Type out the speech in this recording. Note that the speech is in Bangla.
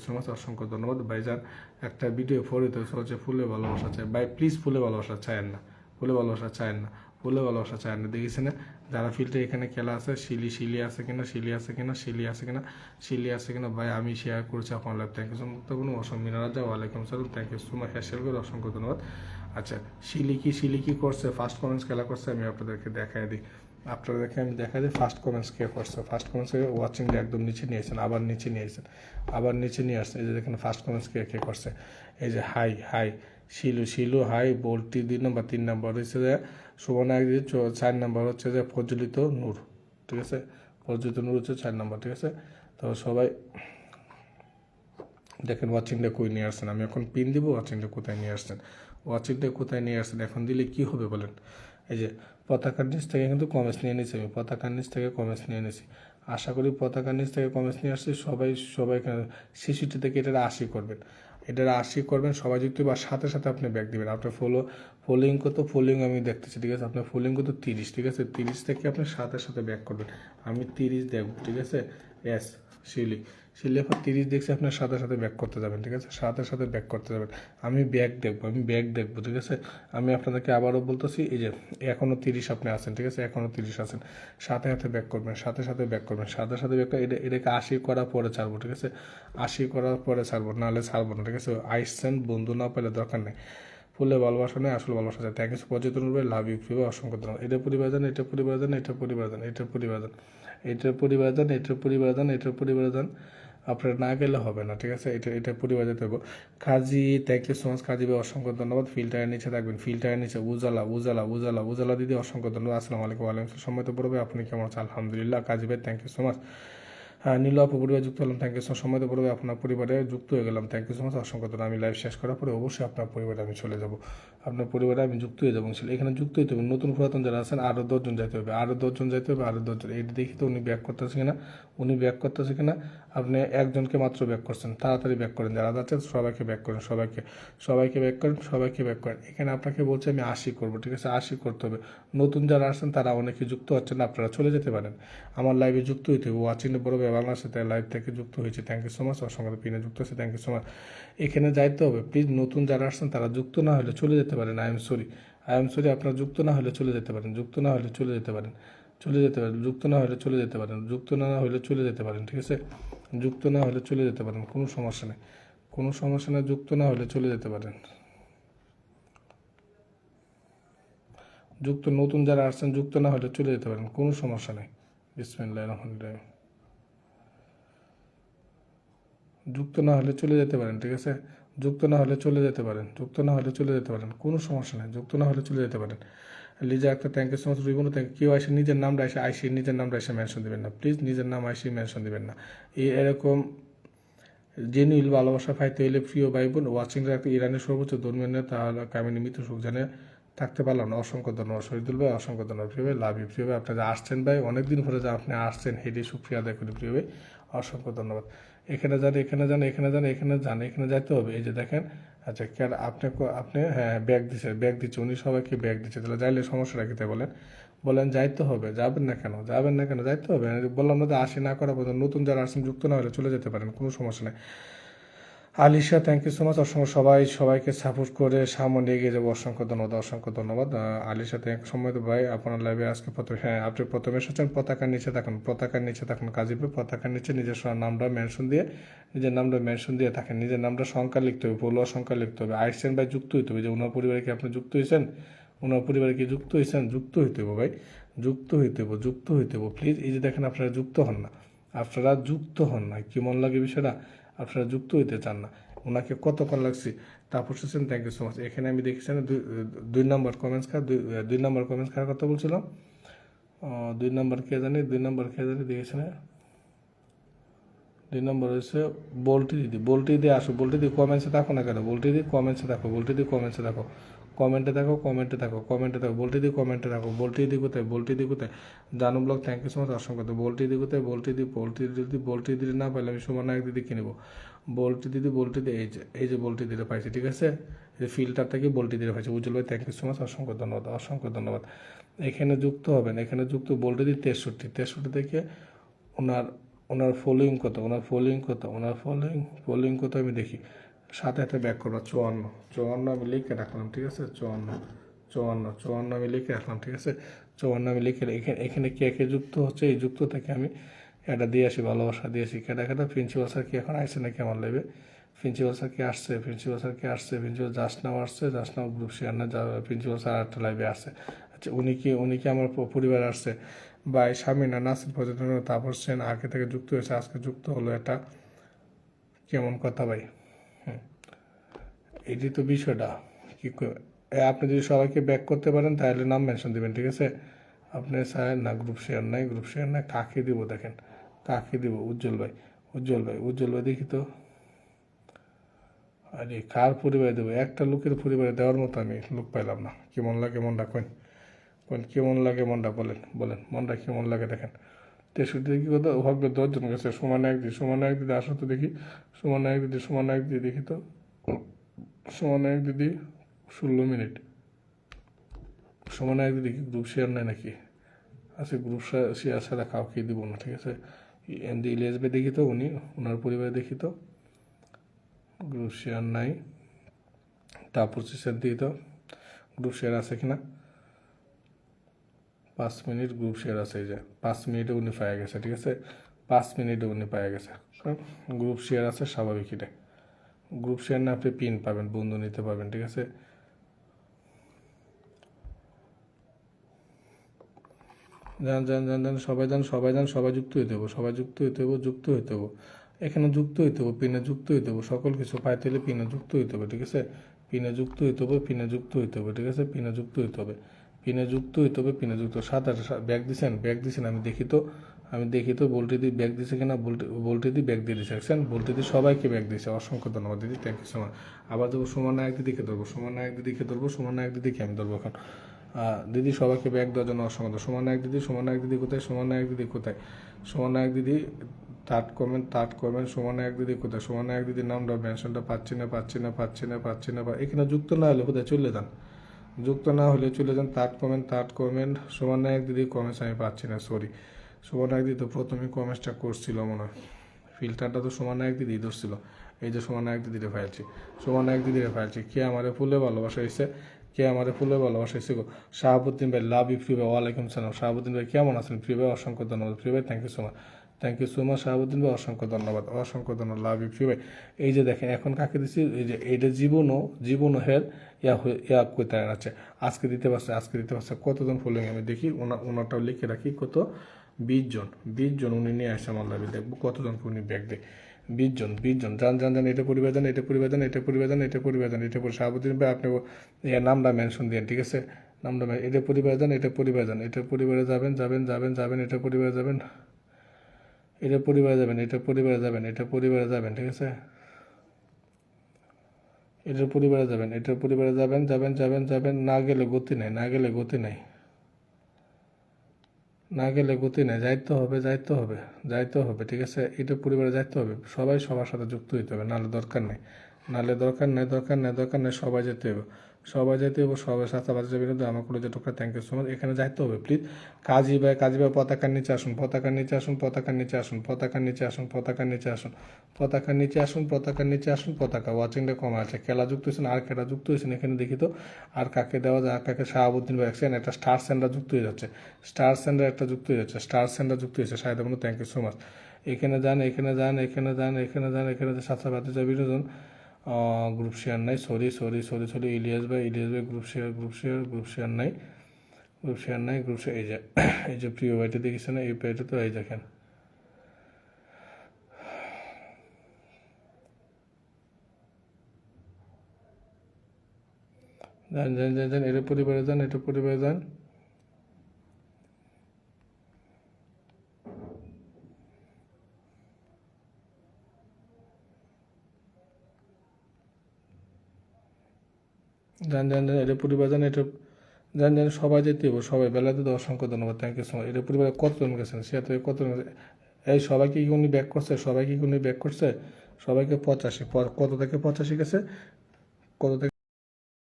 সো মাচ, অসংখ্য ধন্যবাদ ভাইজান। একটা ভিডিও ফরিতে হচ্ছে ফুলে ভালোবাসা চাই ভাই, প্লিজ ফুলে ভালোবাসা চায়েন না, ফুলে ভালোবাসা চায়েন না, ফুলে ভালোবাসা চায়েন না। দেখেছেন যারা ফিল্ডে এখানে খেলা আছে, শিলি আছে কিনা, শিলি আছে কিনা, শিলি আছে কিনা, শিলি আছে কিনা ভাই, আমি শেয়ার করছি আপনার live. Thank you so much. অসংখ্য মিনারাজা, ওয়ালাইকুম সালাম, থ্যাংক ইউ সো মাচ। হ্যাশেল করে অসংখ্য ধন্যবাদ। আচ্ছা, শিলি কি করছে, ফার্স্ট কমেন্টস খেলা করছে, আমি আপনাদেরকে দেখাই দিই। আপনাদেরকে আমি দেখা দিই ফার্স্ট কমেন্টস কে করছে। ফার্স্ট কমেন্টস ওয়াচিংটা একদম নিচে নিয়ে আসছেন, আবার নিচে নিয়ে আসছেন, আবার নিচে নিয়ে আসছেন। এই যে দেখেন ফার্স্ট কমেন্টস কে করছে। এই যে হাই শিলু হাই, বোল্টি 2 নম্বর, 3 নম্বর হচ্ছে যে সুবর্ণা, 4 নম্বর হচ্ছে যে প্রজ্বলিত নূর, ঠিক আছে। প্রজ্বলিত নূর হচ্ছে 4 নম্বর, ঠিক আছে। তো সবাই দেখেন ওয়াচিংটা কই নিয়ে আসছেন। আমি এখন পিন দিব, ওয়াচিংটা কোথায় নিয়ে আসছেন, ওয়াচিংটা কোথায় নিয়ে আসছেন। এখন দিলে কি হবে বলেন। এই যে পতাকার নিচ থেকে কিন্তু কমেন্টস নিয়ে নিয়েছি, আমি পতাকার নিচ থেকে কমেন্টস নিয়ে নিয়েছি। আশা করি পতাকার নিচ থেকে কমেন্টস নিয়ে আসছি সবাই শিশুটি থেকে এটা 80 করবেন, এটা 80 করবেন সবাই যুক্ত, বা সাথে সাথে আপনি ব্যাক দিবেন। আপনার ফলোইং কত, ফলোইং আমি দেখতেছি, ঠিক আছে। আপনার ফলোইং কত 30, ঠিক আছে। 30 থেকে আপনি সাথে সাথে ব্যাক করবেন। আমি 30 দেখব, ঠিক আছে। এস শিলি এখন 30 দেখছি, আপনার সাথে সাথে ব্যাক করতে যাবেন, ঠিক আছে। সাথে সাথে ব্যাক করতে যাবেন। আমি ব্যাক দেখবো, ঠিক আছে। আমি আপনাদেরকে আবারও বলতেছি, এই যে এখনও 30 আপনি আছেন, ঠিক আছে। এখনও 30 আছেন, সাথে সাথে ব্যাক করবেন, সাথে সাথে ব্যাক করবেন, সাথে সাথে ব্যাক করে এটাকে 80 করার পরে ছাড়বো, ঠিক আছে। 80 করার পরে ছাড়বো, নাহলে ছাড়বো না, ঠিক আছে। আইসছেন বন্ধু না পেলে দরকার নেই। ফুলে ভালোবাসা নেই, আসলে ভালোবাসা চাই। থ্যাংক ইউ পর্যটন রূপে লাভ ইউ প্রিয়, অসংখ্য ধন্যবাদ। এটার পরিবারজন, এটার পরিবারজন, এটার পরিবারজন, এটার পরিবারজন, এটার পরিবারজন, এটার পরিবারজন, এটার পরিবারজন। আপনার না গেলে হবে না, ঠিক আছে। এটা পরিবার যেতে হবে। কাজী, থ্যাংক ইউ সো মাচ কাজী ভাই, অসংখ্য ধন্যবাদ। ফিল্টারের নিচে থাকবেন, ফিল্টারের নিচে উজালা দিদি, অসংখ্য ধন্যবাদ। আসসালামু আলাইকুম। ওয়ালাইকুম সময় তো পড়বে, আপনি কেমন আছেন? আলহামদুলিল্লাহ। কাজী ভাই থ্যাংক ইউ সো মাচ। নীল আপু পরিবার যুক্ত হলাম, থ্যাংক ইউ সো মাচ। সময় তো পড়বে, আপনার পরিবারে যুক্ত হয়ে গেলাম, থ্যাংক ইউ সো মাচ, অসংখ্য ধন্যবাদ। আমি লাইভ শেষ করার পরে অবশ্যই আপনার পরিবারে আমি চলে যাব, আপনার পরিবারে আমি যুক্ত হয়ে যাবো। এখানে যুক্ত হইতে হবে, নতুন পুরাতন যারা আছেন আরও 10 জন যাইতে হবে, আরও 10 জন যাইতে হবে, আরও 10 জন। এটা দেখি তো উনি ব্যাক করতেছে কিনা, উনি ব্যাক করতেছে কিনা। আপনি একজনকে মাত্র ব্যাক করছেন, তাড়াতাড়ি ব্যাক করেন। যারা যাচ্ছেন সবাইকে ব্যাক করেন, সবাইকে ব্যাক করেন, সবাইকে ব্যাক করেন। এখানে আপনাকে বলছে আমি 80 করবো, ঠিক আছে। 80 করতে হবে। নতুন যারা আসছেন তারা অনেকে যুক্ত হচ্ছেন, আপনারা চলে যেতে পারেন। আমার লাইভে যুক্ত হইতে হবে। ওয়াচিং বড় বাংলাদেশে তাই লাইভ থেকে যুক্ত হয়েছে, থ্যাংক ইউ সো মাচ। অসংখ্য পিনে যুক্ত হয়েছে, থ্যাংক ইউ সো মাচ। এখানে যাইতে হবে প্লিজ। নতুন যারা আসছেন তারা যুক্ত না হলে চলে যেতে পারেন। আই এম সরি, আপনারা যুক্ত না হলে চলে যেতে পারেন, যুক্ত না হলে চলে যেতে পারেন, যুক্ত না হলে চলে যেতে পারেন, যুক্ত না হলে চলে যেতে পারেন, ঠিক আছে। যুক্ত না হলে চলে যেতে পারেন, কোনো সমস্যা নেই, কোনো সমস্যা নেই। যুক্ত না হলে চলে যেতে পারেন। নতুন যারা আসছেন যুক্ত না হলে চলে যেতে পারেন, কোনো সমস্যা নেই। বিসমিল্লাহির রহমানির রহিম। যুক্ত না হলে চলে যেতে পারেন, ঠিক আছে। যুক্ত না হলে চলে যেতে পারেন, কোনো সমস্যা নেই। যুক্ত না হলে চলে যেতে পারেন। লিজা একটা thank you so much. Ribon thank you. কেউ আসে নিজের নামটা নিজের নামটা এসে মেনশন দেবেন না, প্লিজ। নিজের নাম মেনশন দেবেন না। এরকম জেনুইল ভালোবাসা পাইতে হইলে প্রিয় ভাই বোন, ওয়াচিংটা একটা ইরানের সর্বোচ্চ ধর্মীয় নেতা কামিনী মৃত্যু সুখ জানে থাকতে পারলাম না। অসংখ্য ধন্যবাদ শহীদুল ভাই, অসংখ্য ধন্যবাদ প্রিয় ভাই, লাভ ইউ প্রিয় ভাই। আপনারা আসছেন ভাই, অনেকদিন পরে যা আপনি আসছেন, হেঁটে সুপ্রিয়া আদায় করি প্রিয় ভাই, অসংখ্য ধন্যবাদ। এখানে যান, এখানে যাইতে হবে। এই যে দেখেন, আচ্ছা কেন আপনি হ্যাঁ ব্যাগ দিচ্ছে, উনি সবাইকে ব্যাগ দিচ্ছে, তাহলে যাইলে সমস্যা রাখিতে বলেন যাইতে হবে। যাবেন না কেন যাইতে হবে। বললাম না যে 80 না করা পর্যন্ত নতুন যারা আসছেন যুক্ত না হলে চলে যেতে পারেন, কোনো সমস্যা নেই। Alisha thank you so much. অসংখ্য সবাইকে সাপোর্ট করে সামনে এগিয়ে যাবো, অসংখ্য ধন্যবাদ। আলিশা থ্যাংক সময় তো ভাই, আপনার লাইভে আজকে আপনি প্রথমে এসেছেন। পতাকার নিচে থাকুন কাজীপুর, পতাকার নিচে নিজের নামটা মেনশন দিয়ে থাকেন। নিজের নামটা সংখ্যা লিখতে হবে, ভুল সংখ্যা লিখতে হবে। আইসেন ভাই যুক্ত হইতে হবে, যে ওনার পরিবারে কি আপনি যুক্ত হয়েছেন, যুক্ত হইতে হবে ভাই, যুক্ত হইতে হবে প্লিজ। এই যে দেখেন আপনারা যুক্ত হন না, কি মন লাগে বিষয়টা, আপনারা যুক্ত হইতে চান না। ওনাকে কতক্ষণ লাগছে। Tapas Hossain thank you so much. এখানে আমি দেখেছি না 2 নম্বর কমেন্টস কার কথা বলছিলাম। 2 নম্বর কে জানি দেখেছি না। 2 নম্বর হচ্ছে বল্টি দিয়ে আসো, বল্টি দিয়ে কমেন্টসে থাকো না কেন, বল্টি দিয়ে কমেন্টসে থাকো, কমেন্টে থাকো, বল্টি দিয়ে কোথায়, জানু blog thank you so much, অসংখ্য। বল্টি দিদি না পাইলে আমি সুমন এক দিদি কিনবো। বল্টি দিদি এই যে বল্টি দিতে পাইছি, ঠিক আছে। এই ফিল্টার থেকে বল্টি দিতে পাইছি। উজ্জ্বল ভাই থ্যাংক ইউ সো মাচ, অসংখ্য ধন্যবাদ। এখানে যুক্ত হবেন, বল্টি দিদি 63 থেকে ওনার ওনার ফলোইং কত আমি দেখি, সাথে সাথে ব্যাক করবো 54 আমি লিখে রাখলাম, ঠিক আছে। 54 আমি লিখে রাখলাম, ঠিক আছে। 54 আমি লিখে এখানে কে কে যুক্ত হচ্ছে, এই যুক্ত থেকে আমি এটা দিয়ে আসি, ভালোবাসা দিয়েছি। কেটা প্রিন্সিপাল স্যার কি এখন আসছে নাকি আমার লাইভে? প্রিন্সিপাল স্যার কি আসছে? Principal just now group share না, প্রিন্সিপাল স্যার একটা লাইভে আসছে। আচ্ছা, উনি কি আমার পরিবার আসছে? ভাই শামিনা নাসির পর্যটন তাপস সেন আগে থেকে যুক্ত হয়েছে, আজকে যুক্ত হলো, এটা কেমন কথা ভাই? এটি তো বিষয়টা। আপনি যদি সবাইকে ব্যাক করতে পারেন তাহলে নাম মেনশন দিবেন, ঠিক আছে। আপনি স্যার না গ্রুপ শেয়ার নাই, কাকে দিব দেখেন, কাকে দিব? উজ্জ্বল ভাই দেখি তো। আরে কার পরিবারে দেবো? একটা লোকের পরিবারে দেওয়ার মতো আমি লোক পাইলাম না। কেমন লাগে মনটা কেমন লাগে মনটা বলেন মনটা কেমন লাগে দেখেন। 63 কি কথা ভাববে 10 জন গেছে, সমান এক দিদি আসো তো দেখি, সমান এক দিদি দেখি তো, সমান এক দিদি 16 মিনিট, সমান এক দিদি কি গ্রুপ শেয়ার নেয় নাকি? আচ্ছা, গ্রুপ শেয়ার ছাড়া কাউকে দিব না, ঠিক আছে। এমডি ইলিয়াস ভাই দেখি তো, ওনার পরিবারে দেখি তো, গ্রুপ শেয়ার নাই। তারপর শেয়ার দিই তো, গ্রুপ শেয়ার আছে কিনা? 5 মিনিট গ্রুপ শেয়ার আছে, এই যে 5 মিনিটে উনি পাওয়া গেছে, ঠিক আছে। 5 মিনিটে উনি পাওয়া গেছে, গ্রুপ শেয়ার আছে, স্বাভাবিক। এটা গ্রুপ শেয়ার না, আপনি পিন পাবেন, বন্ধু নিতে পারবেন, ঠিক আছে। সবাই যুক্ত হইতে হবো, এখানে যুক্ত হইতে হবো, পিনে যুক্ত হইতে হবো, সকল কিছু পাইতে হলে পিনে যুক্ত হইতে হবে, ঠিক আছে। পিনে যুক্ত হইতে হবে, ঠিক আছে। পিনে যুক্ত হইতে হবে, সাথে ব্যাগ দিছেন আমি দেখি তো বলটি দিয়ে ব্যাগ দিছে কিনা, বলটি দিয়ে ব্যাগ দিয়ে দিছে, দেখছেন। বলটি দিয়ে সবাইকে ব্যাগ দিয়েছে, অসংখ্য ধন্যবাদ দিদি, থ্যাংক ইউ সো মাচ। আবার দেবো সুমন নায়ক দিদিকে ধরবো, সুমন নায়ক দিদিকে আমি ধরবো এখন। দিদি সবাইকে ব্যাগ দেওয়ার জন্য অসংখ্য। সুমন নায়ক দিদি কোথায়? সুমন নায়ক দিদি থার্ড কমেন্ট। সুমন নায়ক দিদি কোথায়? সুমন নায়ক দিদির নামটা মেনশনটা পাচ্ছি না। এখানে যুক্ত না হলে কোথায় চলে যান, থার্ড কমেন্ট। সুমন নায়ক দিদি কমেন্টস আমি পাচ্ছি না, সরি। সুমন নায়ক দিদি তো প্রথমেই কমেন্টসটা করছিল মনে হয়, ফিল্টারটা তো সুমন নায়ক দিদি ধরছিল। এই যে সুমন নায়ক দিদিরে ফাইলছি, কে আমারে ফুলে ভালোবাসা হয়েছে, গো। শাহাবুদ্দিন ভাই, লাভ ইউ প্রিয় ভাই, ওয়ালাইকুম সালাম। শাহাবুদ্দিন ভাই কেমন আছেন? প্রিয় ভাই অসংখ্য ধন্যবাদ, প্রিয় ভাই thank you so much Shahabuddin ভাই, অসংখ্য ধন্যবাদ, লাভ ইউ প্রিয় ভাই। এই যে দেখেন এখন কাকে দিচ্ছি, এই যে এইটা জীবনও হের ইয়া কোথায় আছে, আজকে দিতে পারছে কতজন ফলোইং আমি দেখি, ওনারটাও লিখে রাখি, কত 20 জন উনি নিয়ে আসছে আমার লাইভে, দেখবো কতজন উনি ব্যাগ দেয়। 20 জন যান, এটা পরিবার শাহাবুদ্দিন ভাই আপনি নামটা মেনশন দিন, ঠিক আছে। নামটা এটা পরিবার যান, এটা পরিবারে যাবেন, এটা পরিবারে যাবেন, ঠিক আছে। এটার পরিবারে যাবেন, না গেলে গতি নাই, যাইতে হবে, ঠিক আছে। এটা পরিবারে যাইতে হবে, সবাই সবার সাথে যুক্ত হইতে হবে, নাহলে দরকার নেই, সবাই যেতে হবে, সবাই সাথে বাচ্চা বিরুদ্ধে আমার কোনো যে টোকা, থ্যাংক ইউ সো মাচ। এখানে যাইতে হবে প্লিজ। কাজী ভাই পতাকার নিচে আসুন, পতাকার নিচে আসুন, পতাকা ওয়াচিংটা কম আছে, খেলা যুক্ত হয়েছেন, আর খেলা যুক্ত হয়েছেন এখানে দেখি তো, আর কাকে দেওয়া যায়, কাকে? শাহাবুদ্দিন ভাই একছেন, একটা স্টার সেন্টার যুক্ত হয়ে যাচ্ছে, Shahed Ahmed, thank you so much. এখানে যান, সাথে বাতি যাবি গ্রুপ শেয়ার নাই, সরি। ইলিয়াস ভাই গ্রুপ শেয়ার নাই, এই যে প্রিয় ভাইটা দেখেছেন, এই ভাইটা তো এই দেখেন, যান, এটা পরিবারে যান, এটা পরিবার যান, সবাই যেতে হবে, সবাই বেলাতে তো অসংখ্য ধন্যবাদ, থ্যাংক ইউ সো মাচ। এটা পরিবারে কতজন গেছেন, সে তো কতজন, এই সবাইকে কি উনি ব্যাক করছে, সবাইকে 85, কত থেকে 85 গেছে, কত থেকে